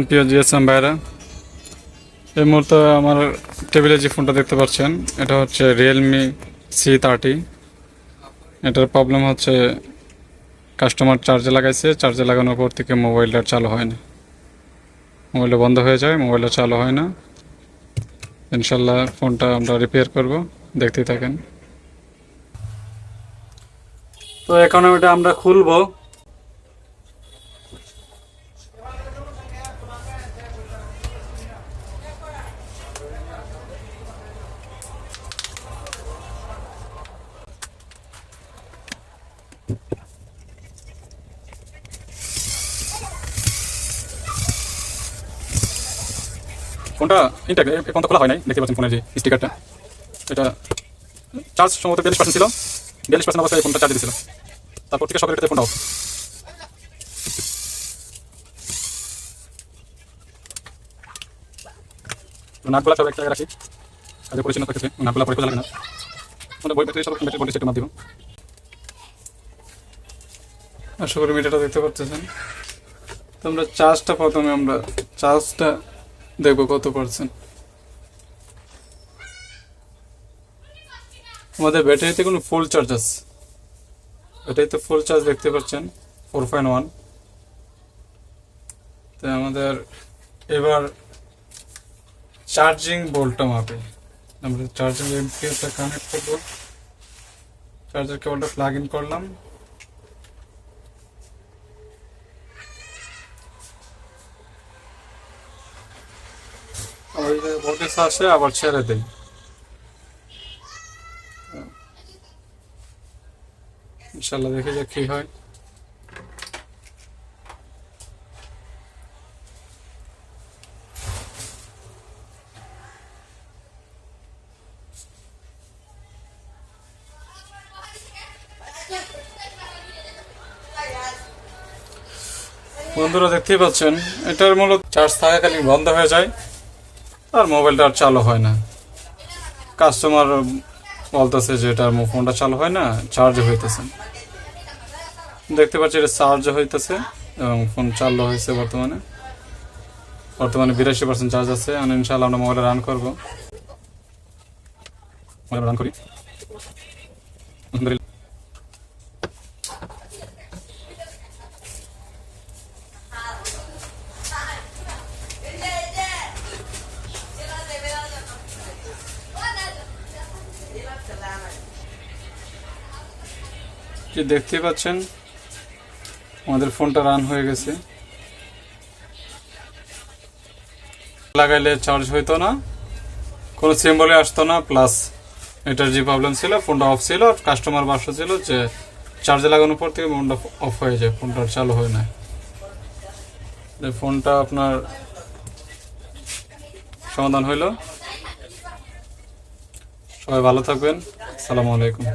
প্রিয় জিএসএম ভাইরা, এই মুহূর্তে আমার টেবিলে যে ফোনটা দেখতে পাচ্ছেন এটা হচ্ছে রিয়েলমি C30। এটার প্রবলেম হচ্ছে কাস্টমার চার্জে লাগাইছে, চার্জে লাগানোর পর থেকে মোবাইলটা চালু হয় না, মোবাইলটা বন্ধ হয়ে যায়, মোবাইলটা চালু হয় না। ইনশাল্লাহ ফোনটা আমরা রিপেয়ার করব, দেখতেই থাকেন। তো এখন এটা আমরা খুলবো। ফোনটা ইনটেক, এখন তো খোলা হয় নাই, দেখতে পাচ্ছেন ফোনের যে স্টিকারটা। এটা চার্জ সম্ভবত 42% ছিল, 42% অবস্থায় ফোনটা চার্জ দিয়েছিল, তারপর থেকে সকালে ফোনটা অফ। নাটগুলা সব এক জায়গায় রাখি, কাজে পরিচ্ছন্ন থাকতেছে, নাটগুলা পরে খোঁজা লাগে না। আমাদের বই ব্যাটারি সব ব্যাটারি ভোল্টেজ একটু মাপ দিব। আশা করি মিটারটা দেখতে পাচ্ছেন। তো আমরা চার্জটা প্রথমে আমরা চার্জটা দেখবো কত পার্সেন্ট। আমাদের ব্যাটারিতে কোনো ফুল চার্জ আছে, ব্যাটারিতে ফুল চার্জ দেখতে পাচ্ছেন 4.1। তো আমাদের এবার চার্জিং ভোল্টটা মাপে আমরা চার্জিং এমপিএসটা কানেক্ট করবো। চার্জার কেবলটা প্লাগ ইন করলাম, ওই ভোল্টেজ আসে আবার ছেড়ে দেই। ইনশাল্লাহ দেখে যাক কি হয়। বন্ধুরা দেখতেই পাচ্ছেন, এটার মূলত চার্জ থাকাকালীন বন্ধ হয়ে যায় আর মোবাইলটা আর চালু হয় না। কাস্টমার বলতেছে যে এটার ফোনটা চালু হয় না, চার্জ হইতেছে। দেখতে পাচ্ছি এটা চার্জ হইতেছে এবং ফোন চালু হয়েছে। বর্তমানে 82% চার্জ আছে। ইনশাআল্লাহ আমরা মোবাইলে রান করবো, মোবাইলে রান করি। কি দেখতেই পাচ্ছেন আমাদের ফোনটা রান হয়ে গেছে। লাগাইলে চার্জ হইতো না, কোনো সিম্বলে আসতো না, প্লাস এটার যে প্রবলেম ছিল ফোনটা অফ ছিল। কাস্টমার বাসা ছিল যে চার্জে লাগানোর পর থেকে ফোনটা অফ হয়ে যায়, ফোনটা চালু হয় না। ফোনটা আপনার সমাধান হইল। সবাই ভালো থাকবেন। আসসালামু আলাইকুম।